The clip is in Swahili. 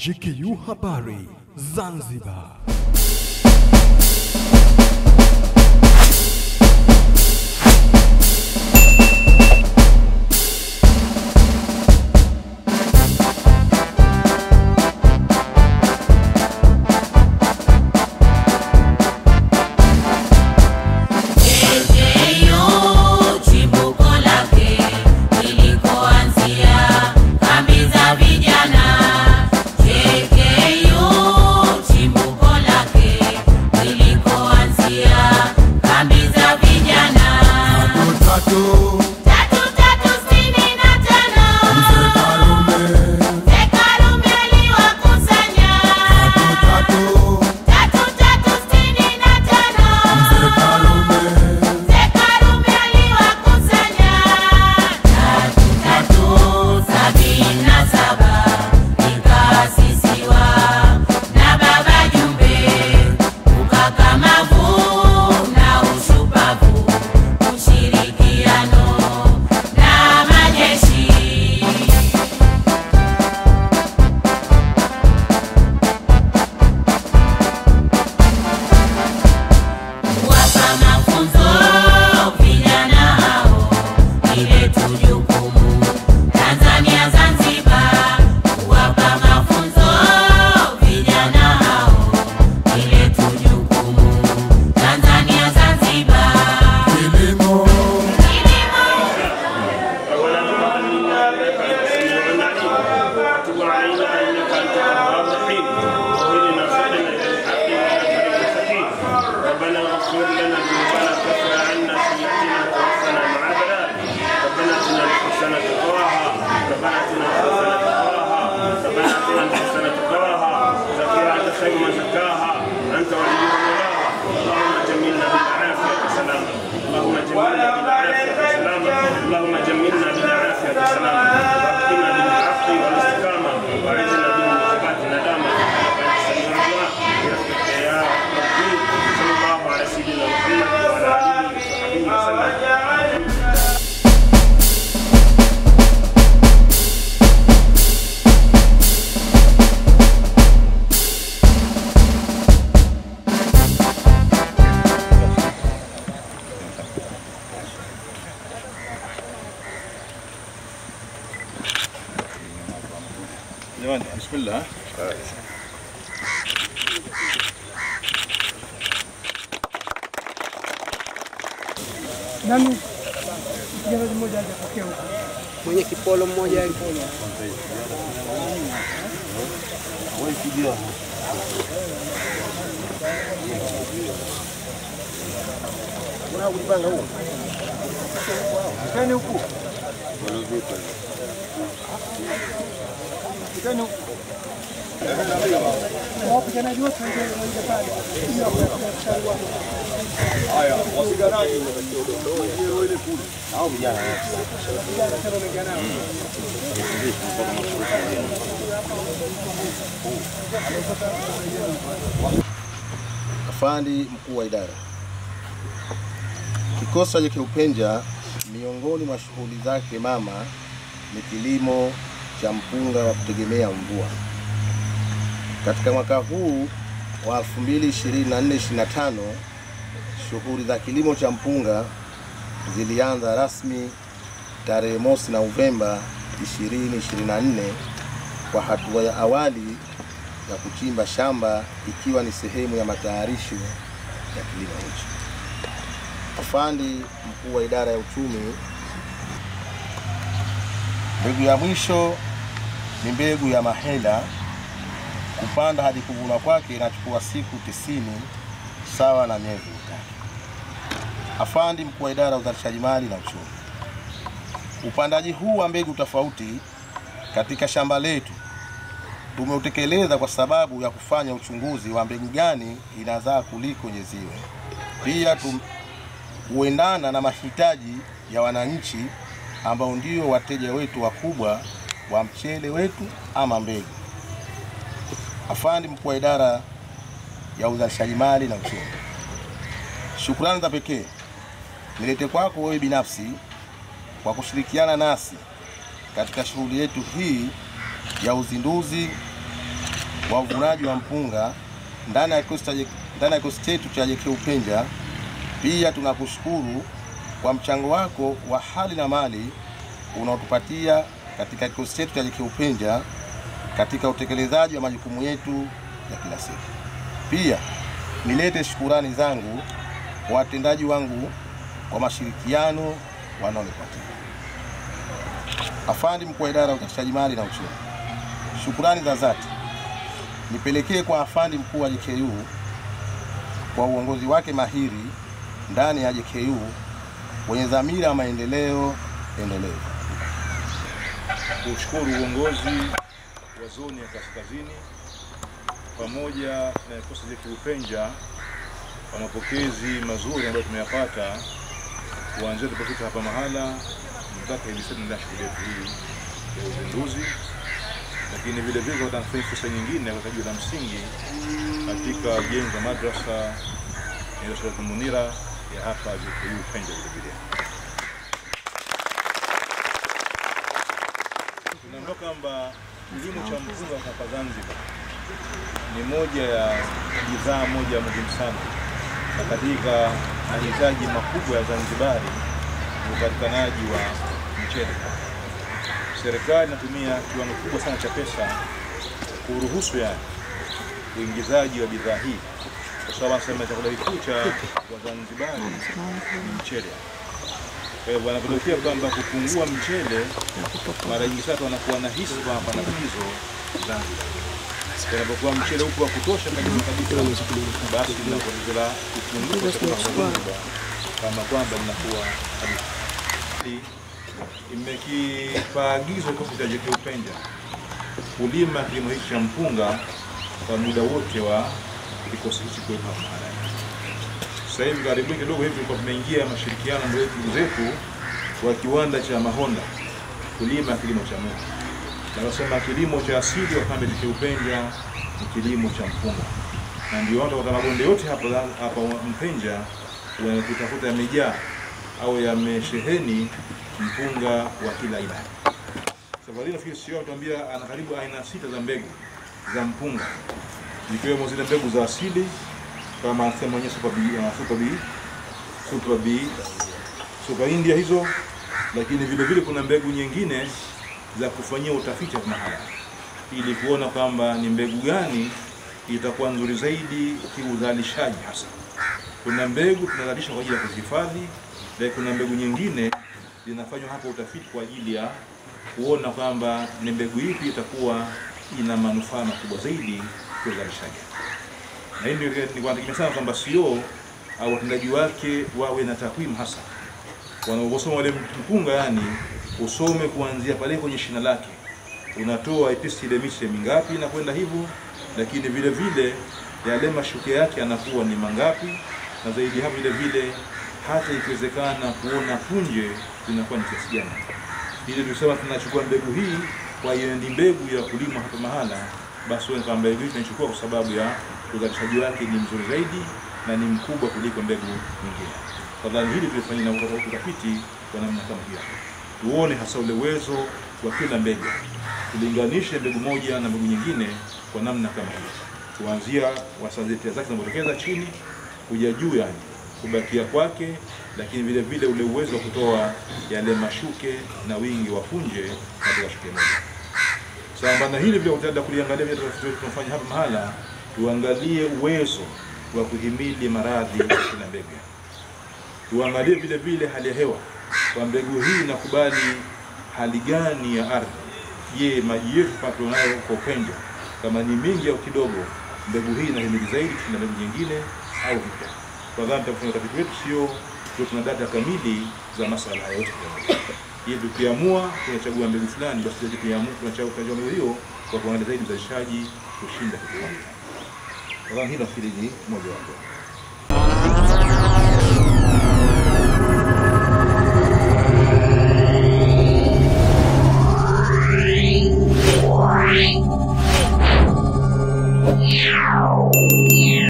GKU Habari Zanzibar. اللهم جملنا بالعافية والسلامة واقنا بالحق والاستقامة وأعزنا بالمثبات ندامة برحمتك يا ربي. صلى الله على سيدنا محمد وعلى آله وصحبه وسلم. بسم الله. Nani jamaa mmoja akapokea huko. Mwenye kipolo mmoja Wewe kijua. Una ulipanga huko? Kani huko. Kani huko. Wapo kana jua tunje moja pale. Haya, wasigaraji ndio ile kule. Au vijana Afandi mkuu wa idara. Kikosi cha JKUPenja miongoni mwa shughuli zake mama ni kilimo cha mpunga wa kutegemea mvua. Katika mwaka huu wa 2024-2025 shughuli za kilimo cha mpunga zilianza rasmi tarehe 1 Novemba 2024 kwa hatua ya awali ya kuchimba shamba ikiwa ni sehemu ya matayarisho ya kilimo hicho. Afandi mkuu wa idara ya uchumi, mbegu ya mwisho ni mbegu ya mahela. Kupanda hadi kuvuna kwake inachukua siku 90 sawa na miezi 3. Afandi mkuu wa idara ya uzalishaji mali na uchumi, upandaji huu wa mbegu tofauti katika shamba letu tumeutekeleza kwa sababu ya kufanya uchunguzi wa mbegu gani inazaa kuliko nyeziwe. Pia huendana na mahitaji ya wananchi ambao ndio wateja wetu wakubwa wa mchele wetu ama mbegu. Afandi mkuu wa idara ya uzalishaji mali na uchumi, shukrani za pekee nilete kwako wewe binafsi kwa kushirikiana nasi katika shughuli yetu hii ya uzinduzi wa uvunaji wa mpunga ndani ya kikosi chetu cha JK Upenja. Pia tunakushukuru kwa mchango wako wa hali na mali unaotupatia katika kikosi chetu cha JK Upenja katika utekelezaji wa majukumu yetu ya kila siku. Pia nilete shukurani zangu kwa watendaji wangu kwa mashirikiano wanaonipatia. Afandi Mkuu wa Idara ya Utafutaji Mali na Uchumi, shukurani za dhati nipelekee kwa Afandi Mkuu wa JKU kwa uongozi wake mahiri ndani ya JKU wenye dhamira ya maendeleo endelevu. Kushukuru uongozi wa zoni ya Kaskazini pamoja na kikosi cha JK Upenja kwa mapokezi mazuri ambayo tumeyapata kuanzia tulipofika hapa mahala mpaka hivi sasa ndio shughuli hii ya uzinduzi, lakini vile vile kwa tanfasi fursa nyingine kwa ajili ya msingi katika ujenzi wa madrasa ya Sheikh Munira ya hapa JK Upenja. Vile vile tunaona kwamba kilimo cha mpunga hapa Zanzibar ni moja ya bidhaa moja muhimu sana katika mahitaji makubwa ya Zanzibari, upatikanaji wa mchele. Serikali inatumia kiwango kubwa sana cha pesa kuruhusu uingizaji wa bidhaa hii, kwa sababu wanasema chakula kikuu cha Wazanzibari ni mchele. Kwa hivyo wanapotokea kwamba kupungua mchele, mara nyingi sasa wanakuwa na hisi kwamba pana tatizo Zanzibar. Kwa mchele huko wa kutosha kabisa, basi tunakuongeza kupunguza chakula kama kwamba linakuwa imekipaagizo kwa JK Upenja kulima kilimo hiki cha mpunga kwa muda wote wa kikosi hichi kwa hapa mahali. Sasa hivi karibuni kidogo hivi kwa tumeingia mashirikiano zetu wa kiwanda cha Mahonda kulima kilimo cha mpunga. Na wasema kilimo cha asili wa kambi JK Upenja ni kilimo cha mpunga. Na ndio watu wa mabonde yote hapa Mpenja wanatafuta yamejaa au yamesheheni mpunga wa kila aina. Safari nafikiri sio tuambia ana karibu aina 6 za mbegu za mpunga. Zikiwemo zile mbegu za asili kama anasema mwenyewe Super India hizo, lakini vile vile kuna mbegu nyingine za kufanyia utafiti wa mahala ili kuona kwamba ni mbegu gani itakuwa nzuri zaidi kiuzalishaji hasa. Kuna mbegu tunazalisha kwa ajili ya kuhifadhi, na kuna mbegu nyingine zinafanywa hapo utafiti kwa ajili ya kuona kwamba ni mbegu ipi itakuwa ina manufaa makubwa zaidi kwa uzalishaji. Na hili ni kwa nimesema kwamba CEO au watendaji wake wawe na takwimu hasa. Wanaosoma wale mpunga usome kuanzia pale kwenye shina lake. Unatoa epistidemishe mingapi na kwenda hivyo, lakini vile vile yale mashuke yake yanakuwa ni mangapi, na zaidi hapo vile vile hata ikiwezekana kuona punje zinakuwa ni kiasi gani. Ili tusema tunachukua mbegu hii kwa hiyo ni mbegu ya kulima hapa mahala, basi wewe kama mbegu hii tunachukua kwa sababu ya uzalishaji wake ni mzuri zaidi na ni mkubwa kuliko mbegu nyingine. Kwa dhani hili tulifanya na utafiti kwa namna kama hiyo. Tuone hasa ule uwezo wa kila mbegu. Tulinganishe mbegu moja na mbegu nyingine kwa namna kama hiyo. Kuanzia wasazeti zake zinapotokeza chini kuja juu kubakia kwake, lakini vile vile ule uwezo wa kutoa yale mashuke na wingi wa punje katika shuke moja. Sasa na hili vile utaenda kuliangalia vile tunafanya hapa mahala, tuangalie uwezo wa kuhimili maradhi ya kila mbegu. Tuangalie vile vile hali ya hewa. Kwa mbegu hii inakubali hali gani ya ardhi? Je, maji yetu pato nayo kwa Upenja kama ni mingi au kidogo, mbegu hii inahimili zaidi kushinda mbegu nyingine au vipi? Kwa dhani tutafanya utafiti wetu sio tuna data kamili za masuala haya yote. Ili tukiamua tunachagua mbegu fulani, basi tukiamua tunachagua mbegu hiyo kwa kuangalia zaidi uzalishaji kushinda kitu. Kwa dhani hilo nafikiri ni moja wapo.